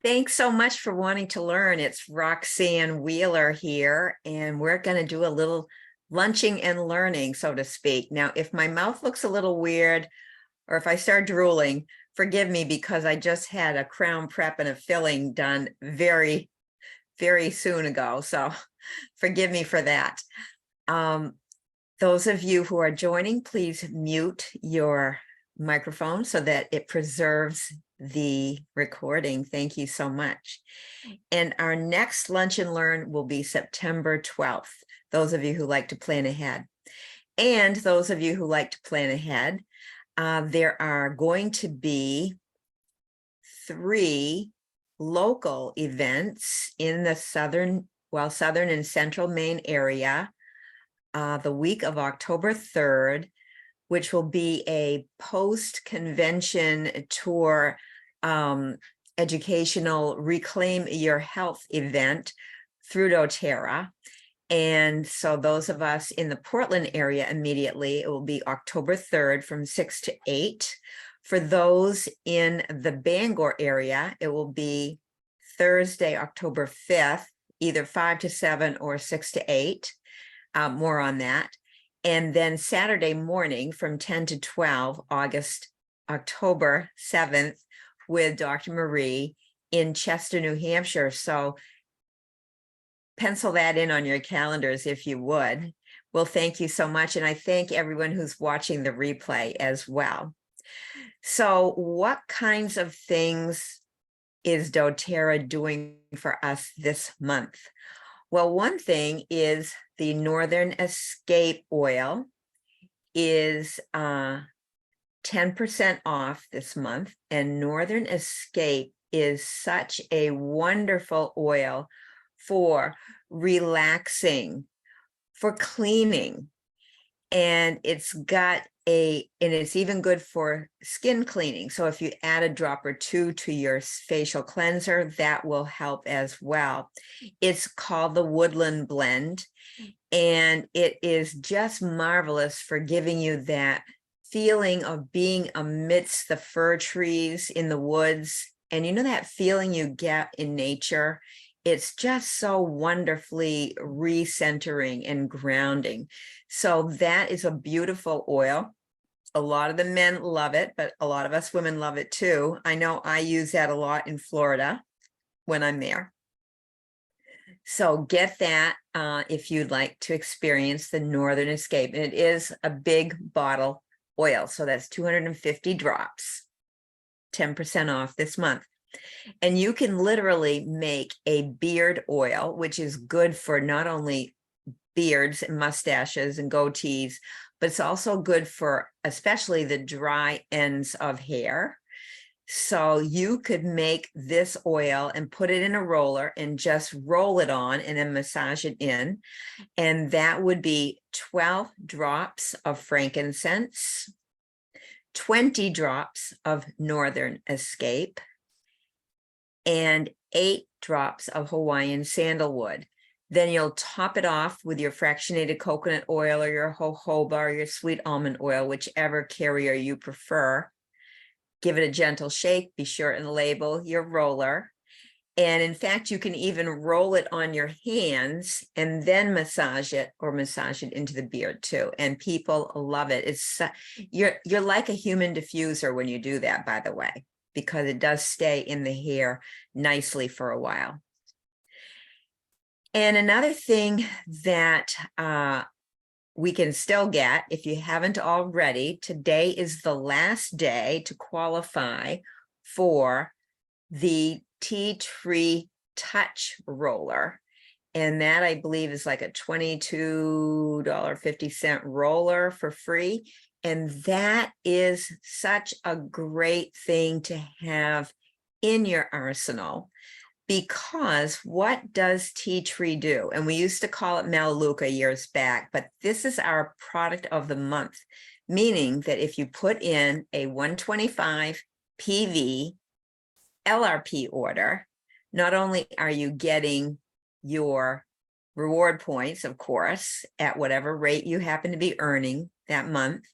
Thanks so much for wanting to learn. It's Roxanne Wheeler here, and we're going to do a little lunching and learning, so to speak. Now, if my mouth looks a little weird or if I start drooling, forgive me because I just had a crown prep and a filling done very, very soon ago. So forgive me for that. Um, those of you who are joining, please mute your microphone so that it preserves the recording. Thank you so much. And our next Lunch and Learn will be September 12th, those of you who like to plan ahead. And those of you who like to plan ahead, there are going to be 3 local events in the southern and central Maine area the week of October 3rd, which will be a post-convention tour educational Reclaim Your Health event through doTERRA. And so those of us in the Portland area immediately, it will be October 3rd from 6 to 8. For those in the Bangor area, it will be Thursday, October 5th, either 5 to 7 or 6 to 8. More on that. And then Saturday morning from 10 to 12, October 7th, with Dr. Marie in Chester, New Hampshire. So pencil that in on your calendars if you would. Well, thank you so much. And I thank everyone who's watching the replay as well. So what kinds of things is doTERRA doing for us this month? Well, one thing is the Northern Escape oil is 10% off this month, and Northern Escape is such a wonderful oil for relaxing, for cleaning, and it's even good for skin cleaning. So if you add a drop or 2 to your facial cleanser, that will help as well. It's called the Woodland Blend, and it is just marvelous for giving you that feeling of being amidst the fir trees in the woods. And you know that feeling you get in nature? It's just so wonderfully recentering and grounding. So that is a beautiful oil. A lot of the men love it, but a lot of us women love it too. I know I use that a lot in Florida when I'm there. So get that if you'd like to experience the Northern Escape. And it is a big bottle oil. So that's 250 drops, 10% off this month. And you can literally make a beard oil, which is good for not only beards and mustaches and goatees, but it's also good for especially the dry ends of hair. So you could make this oil and put it in a roller and just roll it on and then massage it in. And that would be 12 drops of frankincense, 20 drops of Northern Escape, and 8 drops of Hawaiian sandalwood. Then you'll top it off with your fractionated coconut oil or your jojoba or your sweet almond oil, whichever carrier you prefer. Give it a gentle shake, be sure and label your roller. And in fact, you can even roll it on your hands and then massage it or massage it into the beard too. And people love it. It's you're like a human diffuser when you do that, by the way, because it does stay in the hair nicely for a while. And another thing that we can still get, if you haven't already, today is the last day to qualify for the Tea Tree Touch Roller. And that, I believe, is like a $22.50 roller for free. And that is such a great thing to have in your arsenal, because what does tea tree do? And we used to call it Melaleuca years back, but this is our product of the month, meaning that if you put in a 125 PV LRP order, not only are you getting your reward points, of course, at whatever rate you happen to be earning that month,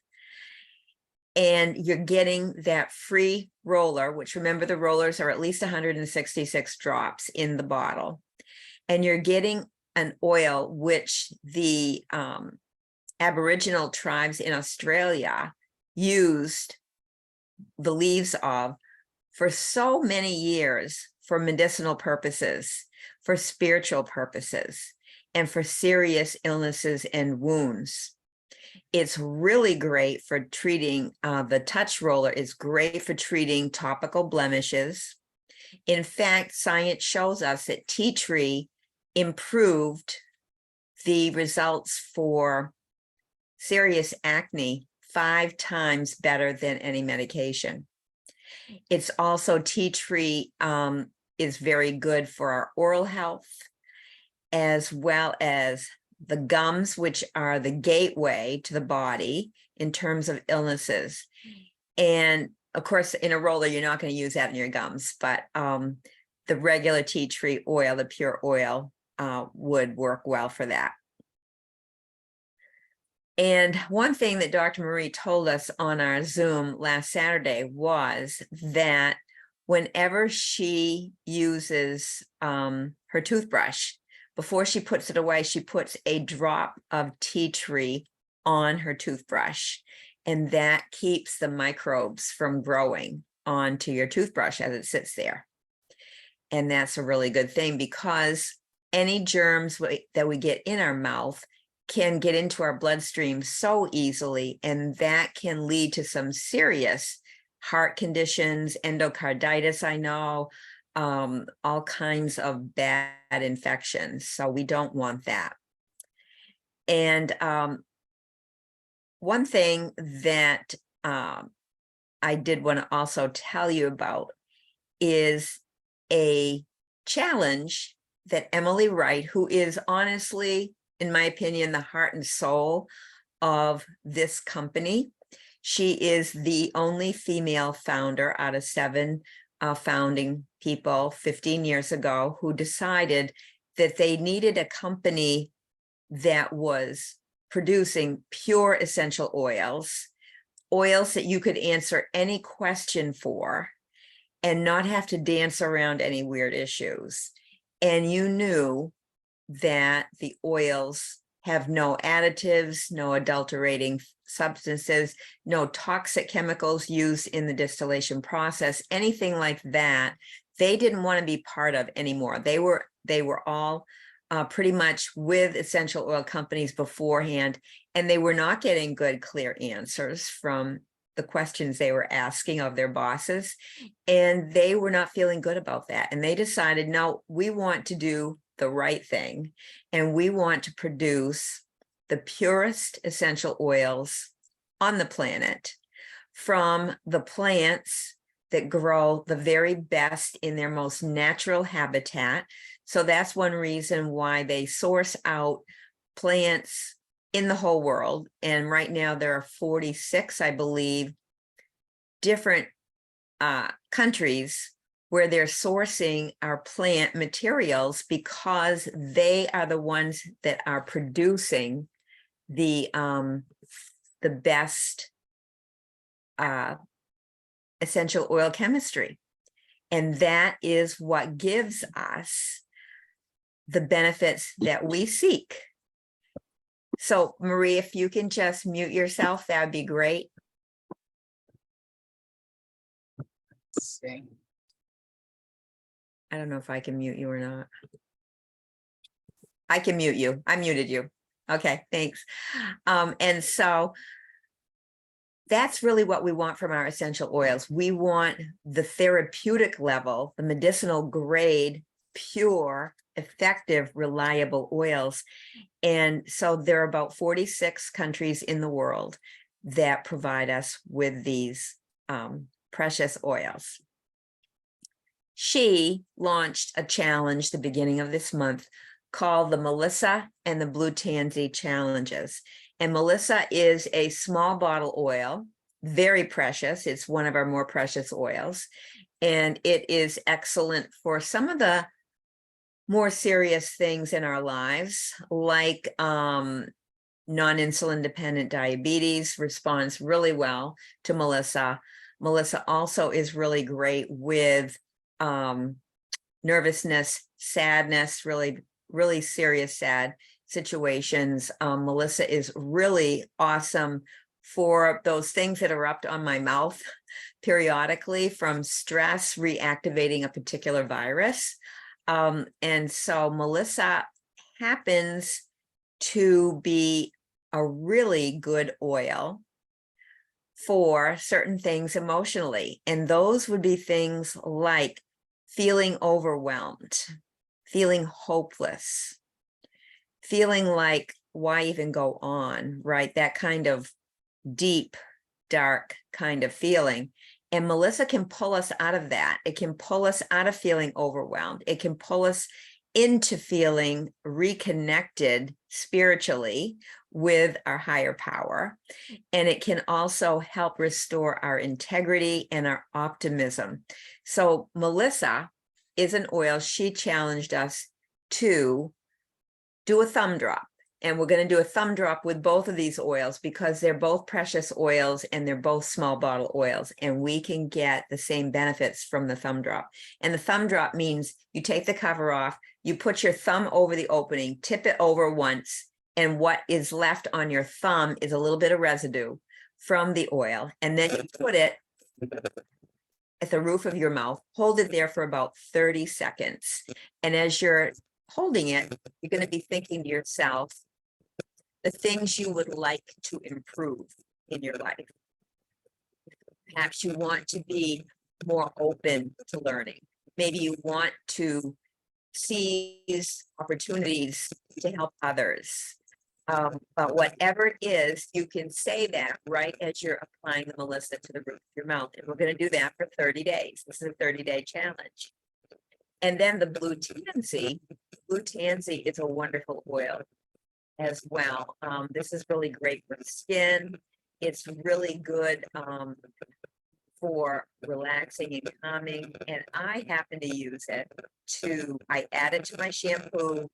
And you're getting that free roller, which, remember, the rollers are at least 166 drops in the bottle. And you're getting an oil which the Aboriginal tribes in Australia used the leaves of for so many years for medicinal purposes, for spiritual purposes, and for serious illnesses and wounds. It's really great for treating, the touch roller is great for treating topical blemishes. In fact, science shows us that tea tree improved the results for serious acne 5 times better than any medication. It's also, tea tree is very good for our oral health, as well as the gums, which are the gateway to the body in terms of illnesses. And of course, in a roller, you're not going to use that in your gums, but the regular tea tree oil, the pure oil, would work well for that. And one thing that Dr. Marie told us on our Zoom last Saturday was that whenever she uses her toothbrush, before she puts it away, she puts a drop of tea tree on her toothbrush, and that keeps the microbes from growing onto your toothbrush as it sits there. And that's a really good thing, because any germs that we get in our mouth can get into our bloodstream so easily, and that can lead to some serious heart conditions, endocarditis, I know, all kinds of bad infections. So we don't want that. And one thing that I did want to also tell you about is a challenge that Emily Wright, who is honestly, in my opinion, the heart and soul of this company. She is the only female founder out of 7 founding people 15 years ago who decided that they needed a company that was producing pure essential oils, oils that you could answer any question for and not have to dance around any weird issues. And you knew that the oils have no additives, no adulterating substances, no toxic chemicals used in the distillation process, anything like that. They didn't want to be part of anymore. They were all pretty much with essential oil companies beforehand, and they were not getting good, clear answers from the questions they were asking of their bosses, and they were not feeling good about that. And they decided, no, we want to do the right thing, and we want to produce the purest essential oils on the planet from the plants that grow the very best in their most natural habitat. So that's one reason why they source out plants in the whole world. And right now there are 46, I believe, different countries where they're sourcing our plant materials, because they are the ones that are producing the best essential oil chemistry. And that is what gives us the benefits that we seek. So Marie, if you can just mute yourself, that would be great. See. I don't know if I can mute you or not. I can mute you. I muted you. Okay, thanks. And so that's really what we want from our essential oils. We want the therapeutic level, the medicinal grade, pure, effective, reliable oils. And so there are about 46 countries in the world that provide us with these precious oils. She launched a challenge the beginning of this month called the Melissa and the Blue Tansy Challenges. And Melissa is a small bottle oil, very precious. It's one of our more precious oils. And it is excellent for some of the more serious things in our lives, like non-insulin dependent diabetes responds really well to Melissa. Melissa also is really great with nervousness, sadness, really serious sad situations. Melissa is really awesome for those things that erupt on my mouth periodically from stress reactivating a particular virus. And so Melissa happens to be a really good oil for certain things emotionally. And those would be things like feeling overwhelmed, feeling hopeless, feeling like, why even go on, right? That kind of deep, dark kind of feeling. And Melissa can pull us out of that. It can pull us out of feeling overwhelmed. It can pull us into feeling reconnected spiritually with our higher power. And it can also help restore our integrity and our optimism. So Melissa is an oil. She challenged us to do a thumb drop. And we're going to do a thumb drop with both of these oils because they're both precious oils and they're both small bottle oils. And we can get the same benefits from the thumb drop. And the thumb drop means you take the cover off, you put your thumb over the opening, tip it over once, and what is left on your thumb is a little bit of residue from the oil. And then you put it at the roof of your mouth, hold it there for about 30 seconds. And as you're holding it, you're going to be thinking to yourself, the things you would like to improve in your life. Perhaps you want to be more open to learning. Maybe you want to seize opportunities to help others. But whatever it is, you can say that right as you're applying the Melissa to the roof of your mouth. And we're going to do that for 30 days. This is a 30-day challenge. And then the blue tansy is a wonderful oil as well. This is really great for skin. It's really good for relaxing and calming. And I happen to use it I add it to my shampoo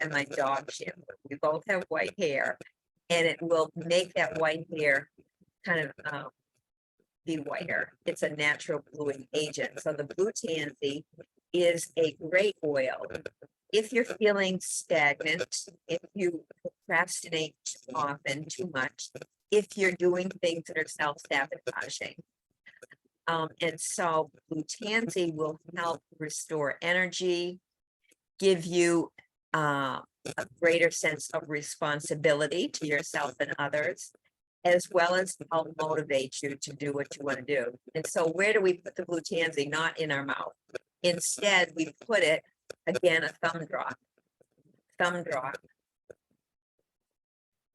and my dog shampoo. We both have white hair and it will make that white hair kind of be whiter. It's a natural bluing agent. So the blue tansy is a great oil. If you're feeling stagnant, if you procrastinate too often, too much, if you're doing things that are self-sabotaging. And so blue tansy will help restore energy, give you a greater sense of responsibility to yourself and others, as well as help motivate you to do what you want to do. And so where do we put the blue tansy? Not in our mouth. Instead, we put it, again, a thumb drop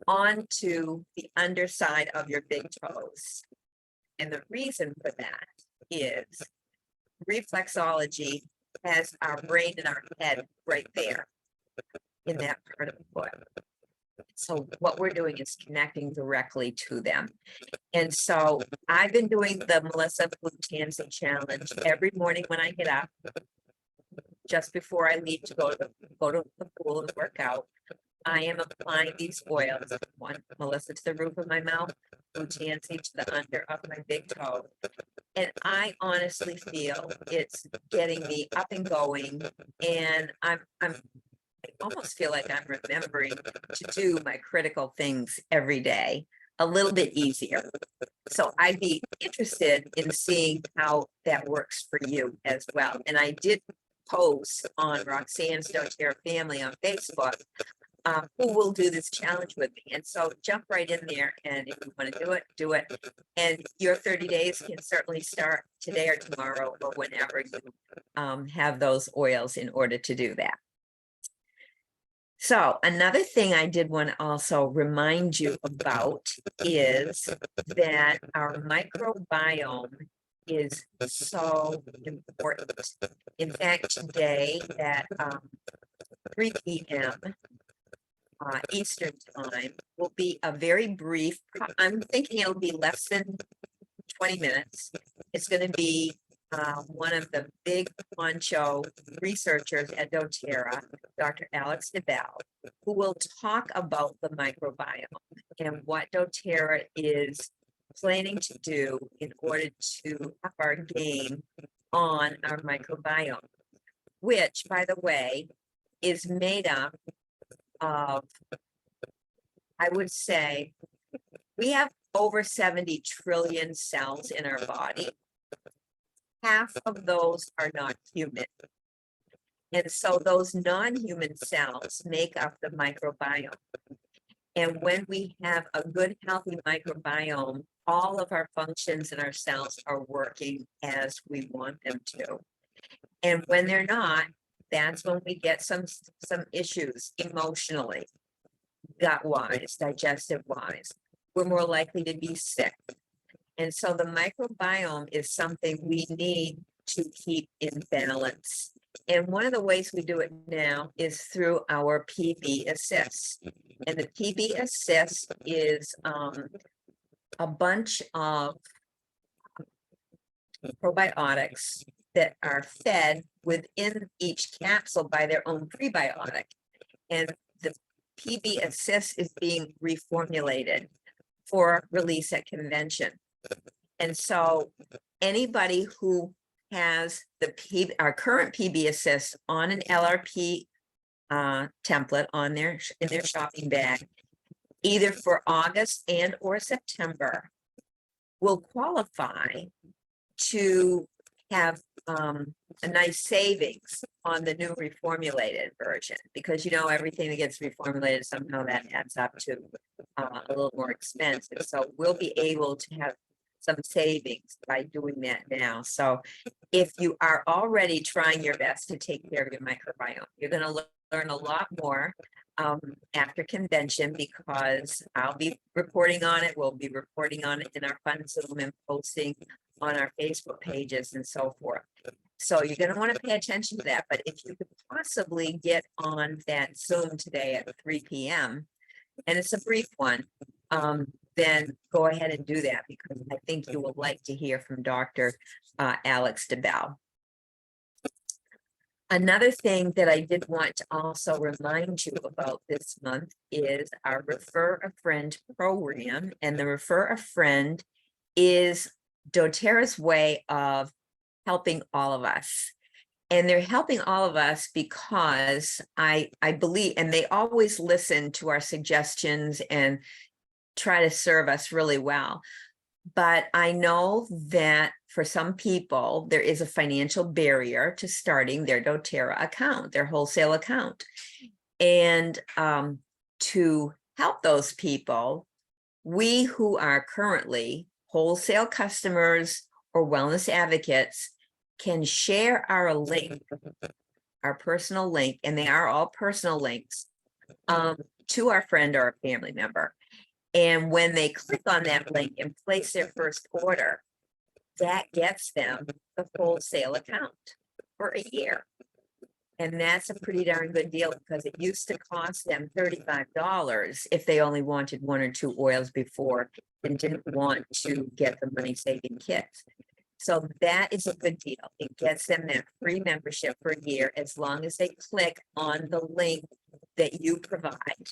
onto the underside of your big toes. And the reason for that is reflexology has our brain and our head right there in that part of the foot. So what we're doing is connecting directly to them. And so I've been doing the Melissa Blue Tansy Challenge every morning when I get up, just before I leave to go to the pool and work out. I am applying these oils, one Melissa to the roof of my mouth, Blue Tansy to the under of my big toe. And I honestly feel it's getting me up and going. And I almost feel like I'm remembering to do my critical things every day a little bit easier. So I'd be interested in seeing how that works for you as well. And I did post on Roxanne's doTERRA family on Facebook who will do this challenge with me. And so jump right in there. And if you want to do it. And your 30 days can certainly start today or tomorrow or whenever you have those oils in order to do that. So another thing I did want to also remind you about is that our microbiome is so important. In fact, today at 3 p.m. Eastern time will be a very brief, I'm thinking it'll be less than 20 minutes. It's going to be one of the big honcho researchers at doTERRA, Dr. Alex DeBell, who will talk about the microbiome and what doTERRA is planning to do in order to up our game on our microbiome, which, by the way, is made up of, I would say, we have over 70 trillion cells in our body. Half of those are not human. And so those non-human cells make up the microbiome. And when we have a good, healthy microbiome, all of our functions in our cells are working as we want them to. And when they're not, that's when we get some issues emotionally, gut-wise, digestive-wise. We're more likely to be sick. And so the microbiome is something we need to keep in balance. And one of the ways we do it now is through our PB Assist. And the PB Assist is a bunch of probiotics that are fed within each capsule by their own prebiotic. And the PB Assist is being reformulated for release at convention. And so anybody who has our current PB Assist on an LRP template on in their shopping bag, either for August and or September, will qualify to have a nice savings on the new reformulated version, because everything that gets reformulated somehow that adds up to a little more expensive. So we'll be able to have some savings by doing that now. So if you are already trying your best to take care of your microbiome, you're going to learn a lot more after convention, because I'll be reporting on it. We'll be reporting on it in our fun settlement, posting on our Facebook pages and so forth. So you're going to want to pay attention to that. But if you could possibly get on that Zoom today at 3 p.m., and it's a brief one, then go ahead and do that, because I think you will like to hear from Dr. Alex DeBell. Another thing that I did want to also remind you about this month is our Refer a Friend program. And the Refer a Friend is doTERRA's way of helping all of us. And they're helping all of us because I believe, and they always listen to our suggestions and try to serve us really well. But I know that for some people, there is a financial barrier to starting their doTERRA account, their wholesale account. And to help those people, we who are currently wholesale customers or wellness advocates can share our link, our personal link, and they are all personal links, to our friend or a family member. And when they click on that link and place their first order, that gets them the wholesale account for a year. And that's a pretty darn good deal, because it used to cost them $35 if they only wanted 1 or 2 oils before and didn't want to get the money saving kits. So that is a good deal. It gets them that free membership for a year, as long as they click on the link that you provide.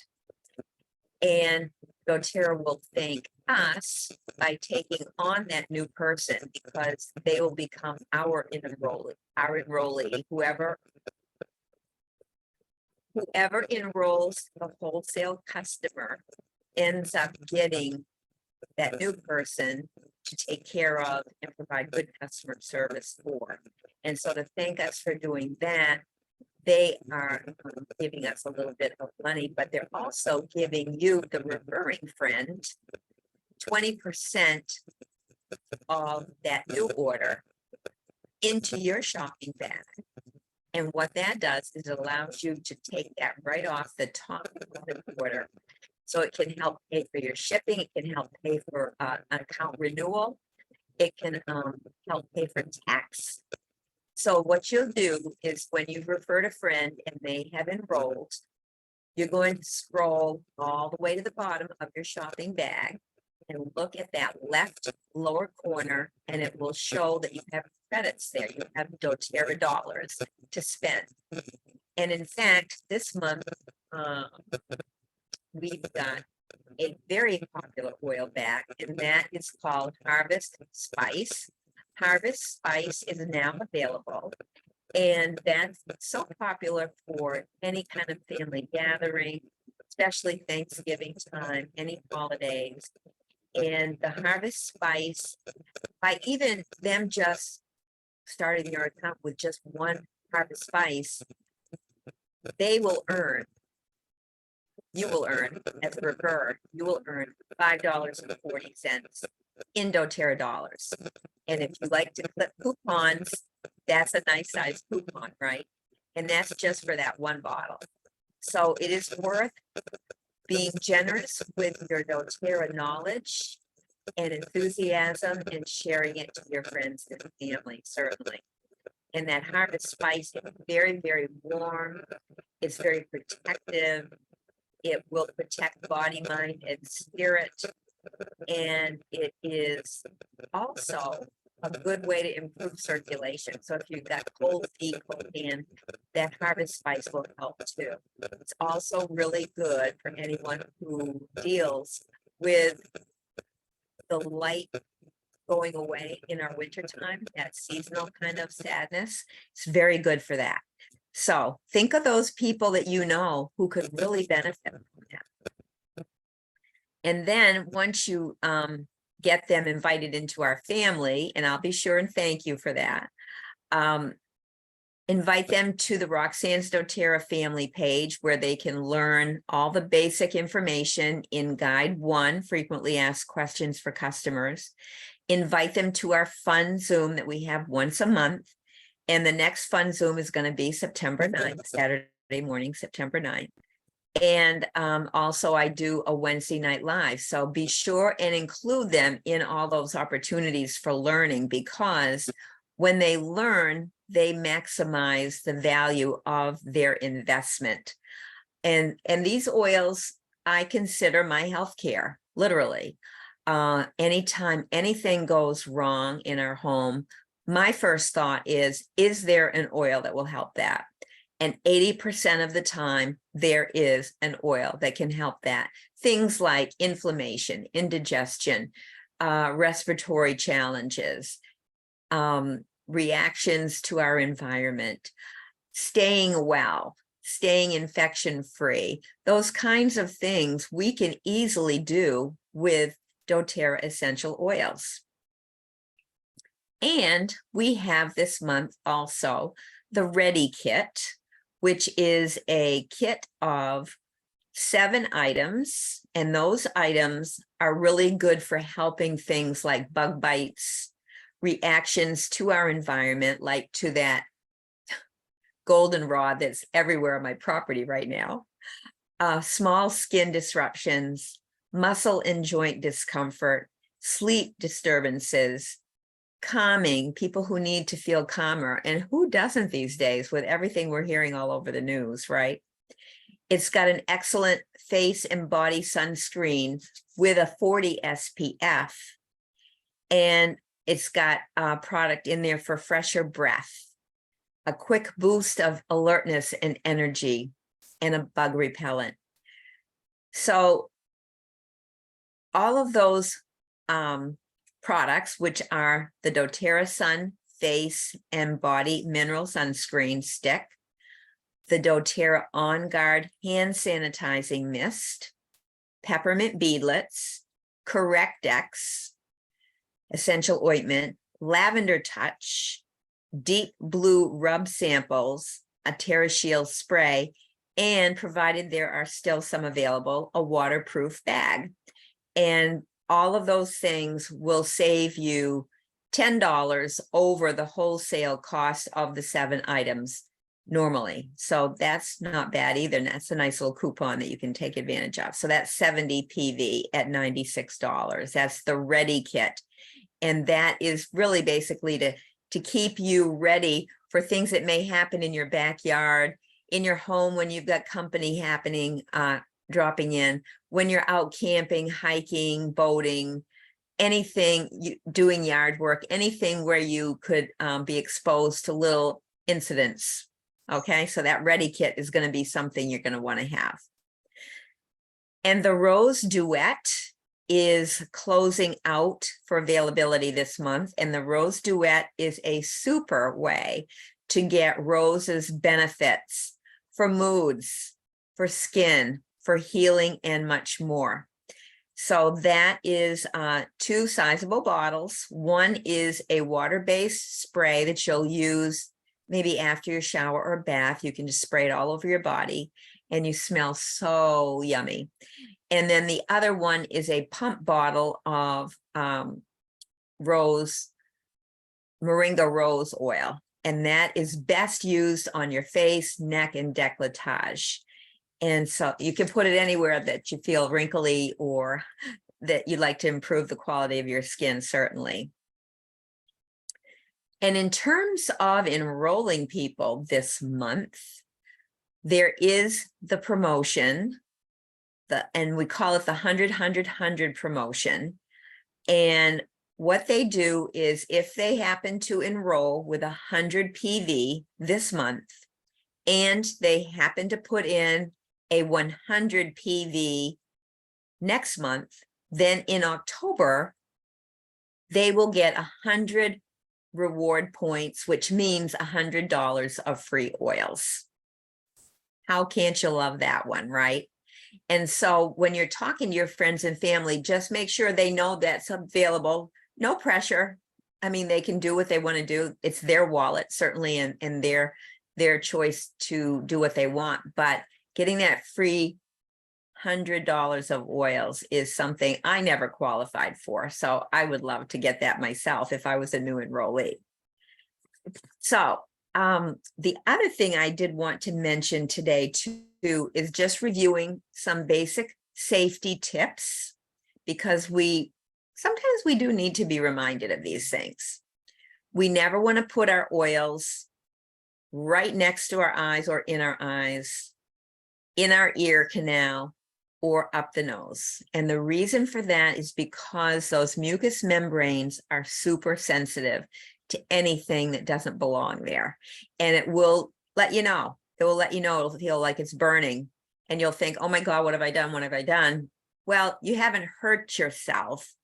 And doTERRA will thank us by taking on that new person, because they will become our enrollee. Whoever enrolls the wholesale customer ends up getting that new person to take care of and provide good customer service for. And so to thank us for doing that, they are giving us a little bit of money, but they're also giving you, the referring friend, 20% of that new order into your shopping bag. And what that does is it allows you to take that right off the top of the order. So it can help pay for your shipping. It can help pay for an account renewal. It can help pay for tax. So what you'll do is, when you refer a friend and they have enrolled, you're going to scroll all the way to the bottom of your shopping bag and look at that left lower corner, and it will show that you have credits there. You have doTERRA dollars to spend. And in fact, this month, uh, we've got a very popular oil back, and that is called Harvest Spice. Harvest Spice is now available, and that's so popular for any kind of family gathering, especially Thanksgiving time, any holidays. And the Harvest Spice, by even them just starting your account with just one Harvest Spice, they will earn, you will earn, as a refer, you will earn $5.40 in doTERRA dollars. And if you like to clip coupons, that's a nice size coupon, right? And that's just for that one bottle. So it is worth being generous with your doTERRA knowledge and enthusiasm and sharing it to your friends and family, certainly. And that Harvest Spice is very, very warm. It's very protective. It will protect body, mind, and spirit. And it is also a good way to improve circulation. So if you've got cold feet, cold hand, that Harvest Spice will help too. It's also really good for anyone who deals with the light going away in our winter time, that seasonal kind of sadness. It's very good for that. So think of those people that you know who could really benefit from that. And then once you get them invited into our family, and I'll be sure and thank you for that, invite them to the Roxanne's doTERRA family page, where they can learn all the basic information in Guide 1, Frequently Asked Questions for Customers. Invite them to our fun Zoom that we have once a month. And the next fun Zoom is going to be September 9th, Saturday morning, September 9th. And also I do a Wednesday night live. So be sure and include them in all those opportunities for learning, because when they learn, they maximize the value of their investment. And these oils, I consider my healthcare, literally. Anytime anything goes wrong in our home, my first thought is there an oil that will help that? And 80% of the time, there is an oil that can help that. Things like inflammation, indigestion, respiratory challenges, reactions to our environment, staying well, staying infection-free, those kinds of things we can easily do with doTERRA essential oils. And we have this month also the Ready Kit, which is a kit of 7 items. And those items are really good for helping things like bug bites, reactions to our environment, like to that goldenrod that's everywhere on my property right now, small skin disruptions, muscle and joint discomfort, sleep disturbances, calming, people who need to feel calmer. And who doesn't these days with everything we're hearing all over the news, right? It's got an excellent face and body sunscreen with a 40 SPF. And it's got a product in there for fresher breath, a quick boost of alertness and energy, and a bug repellent. So all of those products, which are the doTERRA Sun Face and Body Mineral Sunscreen Stick, the doTERRA On Guard Hand Sanitizing Mist, Peppermint Beadlets, Correctex Essential Ointment, Lavender Touch, Deep Blue Rub Samples, a TerraShield Spray, and provided there are still some available, a waterproof bag. And all of those things will save you $10 over the wholesale cost of the 7 items normally. So that's not bad either. And that's a nice little coupon that you can take advantage of. So that's 70 PV at $96. That's the Ready Kit. And that is really basically to keep you ready for things that may happen in your backyard, in your home when you've got company happening, dropping in, when you're out camping, hiking, boating, anything, doing yard work, anything where you could be exposed to little incidents Okay, so that ready kit is going to be something you're going to want to have. And the Rose Duet is closing out for availability this month. And the Rose Duet is a super way to get Rose's benefits for moods, for skin, for healing, and much more. So that is 2 sizable bottles. One is a water-based spray that you'll use maybe after your shower or bath. You can just spray it all over your body and you smell so yummy. And then the other one is a pump bottle of moringa rose oil. And that is best used on your face, neck, and décolletage. And so you can put it anywhere that you feel wrinkly or that you'd like to improve the quality of your skin, certainly. And in terms of enrolling people this month, there is the promotion, and we call it the 100-100-100 promotion. And what they do is if they happen to enroll with 100 PV this month, and they happen to put in a 100 PV next month, then in October, they will get 100 reward points, which means $100 of free oils. How can't you love that one, right? And so when you're talking to your friends and family, just make sure they know that's available. No pressure. I mean, they can do what they want to do. It's their wallet, certainly, and their choice to do what they want. But getting that free $100 of oils is something I never qualified for. So I would love to get that myself if I was a new enrollee. So the other thing I did want to mention today too is just reviewing some basic safety tips, because sometimes we do need to be reminded of these things. We never want to put our oils right next to our eyes or in our eyes, in our ear canal, or up the nose. And the reason for that is because those mucous membranes are super sensitive to anything that doesn't belong there. And it will let you know. It will let you know. It'll feel like it's burning. And you'll think, oh my God, what have I done? What have I done? Well, you haven't hurt yourself.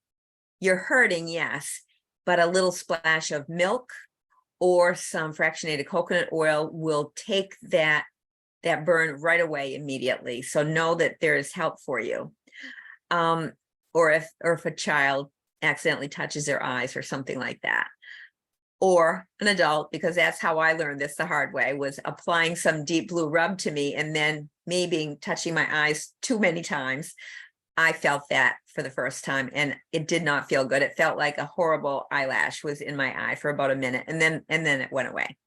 You're hurting, yes, but a little splash of milk or some fractionated coconut oil will take that burn right away immediately. So know that there is help for you. Or if a child accidentally touches their eyes or something like that. Or an adult, because that's how I learned this the hard way, was applying some deep blue rub to me, and then me touching my eyes too many times. I felt that for the first time, and it did not feel good. It felt like a horrible eyelash was in my eye for about a minute, and then it went away.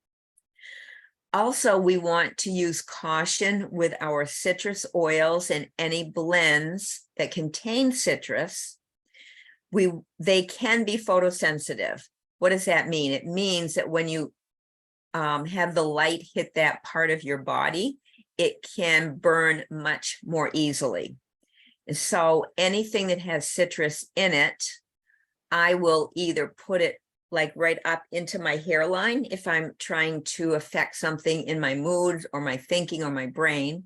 Also, we want to use caution with our citrus oils and any blends that contain citrus. They can be photosensitive. What does that mean? It means that when you have the light hit that part of your body, it can burn much more easily. So anything that has citrus in it, I will either put it like right up into my hairline if I'm trying to affect something in my mood or my thinking or my brain.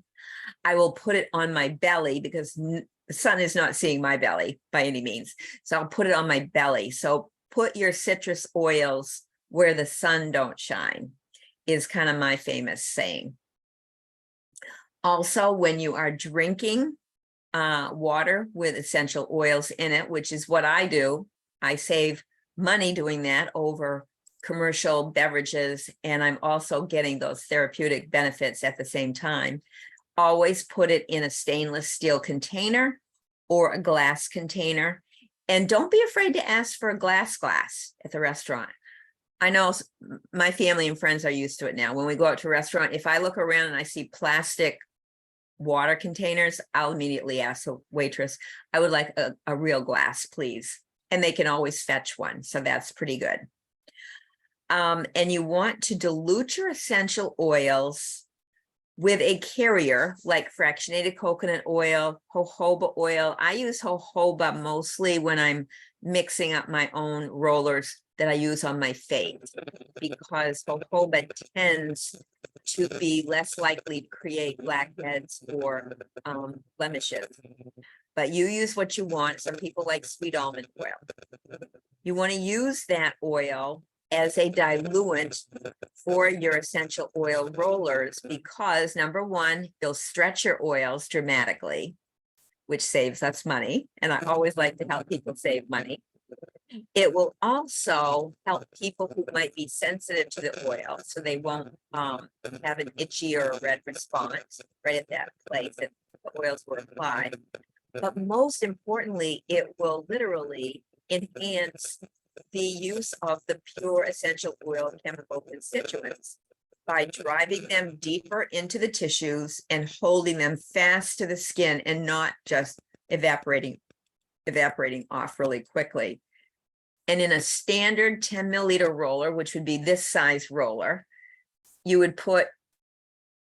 I will put it on my belly because the sun is not seeing my belly by any means. So I'll put it on my belly. So put your citrus oils where the sun don't shine is kind of my famous saying. Also, when you are drinking water with essential oils in it, which is what I do, I save money doing that over commercial beverages, and I'm also getting those therapeutic benefits at the same time. Always put it in a stainless steel container or a glass container. And don't be afraid to ask for a glass at the restaurant. I know my family and friends are used to it now. When we go out to a restaurant, if I look around and I see plastic water containers, I'll immediately ask the waitress, I would like a real glass, please. And they can always fetch one. So that's pretty good. And you want to dilute your essential oils with a carrier like fractionated coconut oil, jojoba oil. I use jojoba mostly when I'm mixing up my own rollers that I use on my face, because jojoba tends to be less likely to create blackheads or blemishes. But you use what you want. Some people like sweet almond oil. You want to use that oil as a diluent for your essential oil rollers because number one, they'll stretch your oils dramatically, which saves us money. And I always like to help people save money. It will also help people who might be sensitive to the oil, so they won't have an itchy or a red response right at that place that the oils were applied. But most importantly, it will literally enhance the use of the pure essential oil chemical constituents by driving them deeper into the tissues and holding them fast to the skin and not just evaporating off really quickly. And in a standard 10 milliliter roller, which would be this size roller, you would put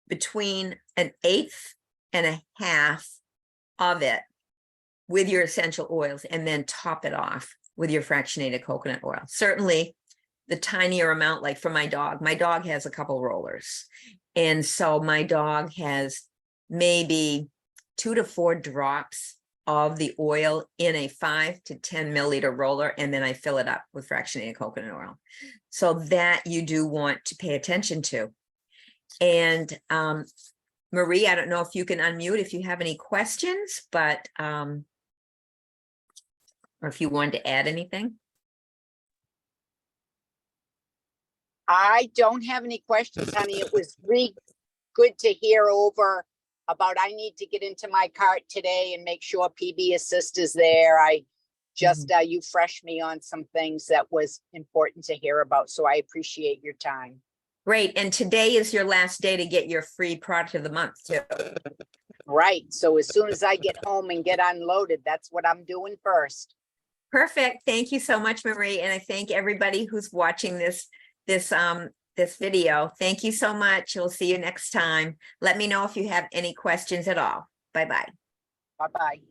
between 1/8 and 1/2 of it with your essential oils and then top it off with your fractionated coconut oil. Certainly the tinier amount, like for my dog has a couple rollers. And so my dog has maybe 2 to 4 drops of the oil in a 5 to 10 milliliter roller, and then I fill it up with fractionated coconut oil. So that you do want to pay attention to. And Marie, I don't know if you can unmute if you have any questions, but or if you wanted to add anything. I don't have any questions, honey. It was really good to hear over about I need to get into my cart today and make sure PB Assist is there. I just, you freshed me on some things that was important to hear about. So I appreciate your time. Great. And today is your last day to get your free product of the month too. Right. So as soon as I get home and get unloaded, that's what I'm doing first. Perfect. Thank you so much, Marie. And I thank everybody who's watching this video. Thank you so much. We'll see you next time. Let me know if you have any questions at all. Bye-bye. Bye-bye.